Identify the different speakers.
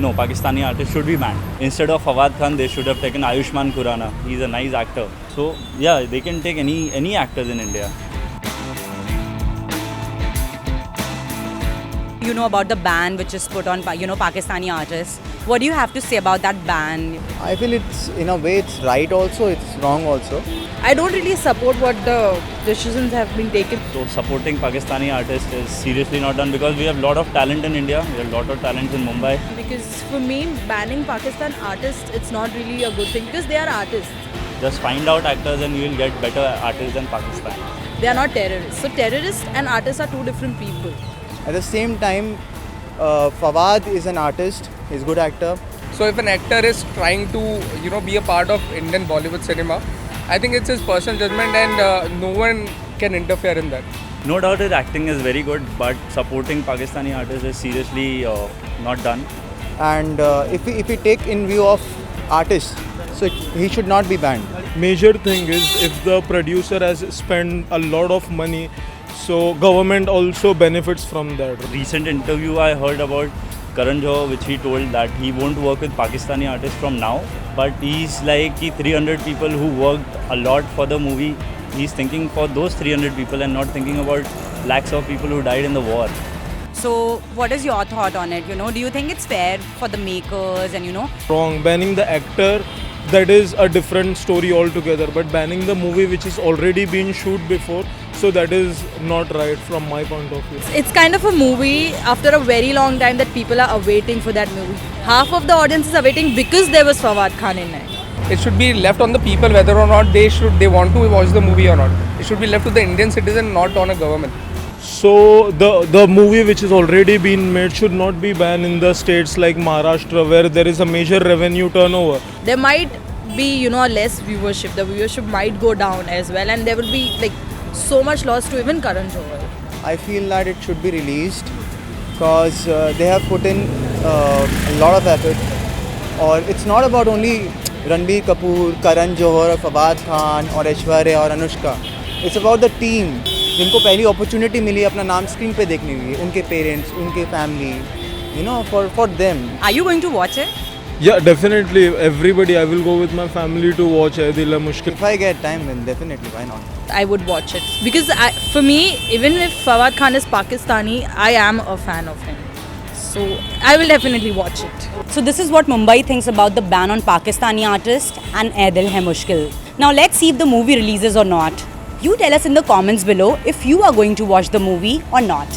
Speaker 1: no, Pakistani artists should be banned. Instead of Fawad Khan, they should have taken Ayushmann Khurrana. He's a nice actor. So yeah, they can take any actors in India.
Speaker 2: You know about the ban which is put on, Pakistani artists. What do you have to say about that ban?
Speaker 3: I feel it's, in a way, it's right also, it's wrong also.
Speaker 4: I don't really support what the decisions have been taken.
Speaker 1: So supporting Pakistani artists is seriously not done because we have a lot of talent in India. We have a lot of talent in Mumbai.
Speaker 4: Because for me, banning Pakistan artists, it's not really a good thing because they are artists.
Speaker 1: Just find out actors and you will get better artists than Pakistan.
Speaker 4: They are not terrorists. So terrorists and artists are two different people.
Speaker 3: At the same time, Fawad is an artist, he's a good actor.
Speaker 5: So if an actor is trying to, be a part of Indian Bollywood cinema, I think it's his personal judgment and no one can interfere in that.
Speaker 1: No doubt his acting is very good, but supporting Pakistani artists is seriously not done.
Speaker 3: And if we take in view of artists, so he should not be banned.
Speaker 6: Major thing is if the producer has spent a lot of money, so government also benefits from that.
Speaker 1: Recent interview I heard about Karan Johar, which he told that he won't work with Pakistani artists from now, but he's like 300 people who worked a lot for the movie. He's thinking for those 300 people and not thinking about lakhs of people who died in the war.
Speaker 2: So what is your thought on it? Do you think it's fair for the makers and
Speaker 6: Wrong. Banning the actor, that is a different story altogether. But banning the movie which is already been shoot before, so that is not right from my point of view.
Speaker 4: It's kind of a movie after a very long time that people are awaiting for that movie. Half of the audience is awaiting because there was Fawad Khan in it.
Speaker 5: It should be left on the people whether or not they want to watch the movie or not. It should be left to the Indian citizen, not on a government.
Speaker 6: So the movie which is already been made should not be banned in the states like Maharashtra where there is a major revenue turnover.
Speaker 4: There might be, less viewership. The viewership might go down as well, and there will be so much loss to even Karan Johar.
Speaker 3: I feel that it should be released because they have put in a lot of effort. Or it's not about only Ranbir Kapoor, Karan Johar, or Fawad Khan, or Aishwarya, or Anushka. It's about the team. जिनको पहली opportunity मिली अपना नाम screen पे देखने की, उनके parents, उनके family, for them.
Speaker 2: Are you going to watch it?
Speaker 6: Yeah, definitely. Everybody, I will go with my family to watch Ae Dil Hai Mushkil.
Speaker 3: If I get time, then definitely, why not?
Speaker 4: I would watch it because for me, even if Fawad Khan is Pakistani, I am a fan of him. So I will definitely watch it.
Speaker 2: So this is what Mumbai thinks about the ban on Pakistani artists and Ae Dil Hai Mushkil. Now let's see if the movie releases or not. You tell us in the comments below if you are going to watch the movie or not.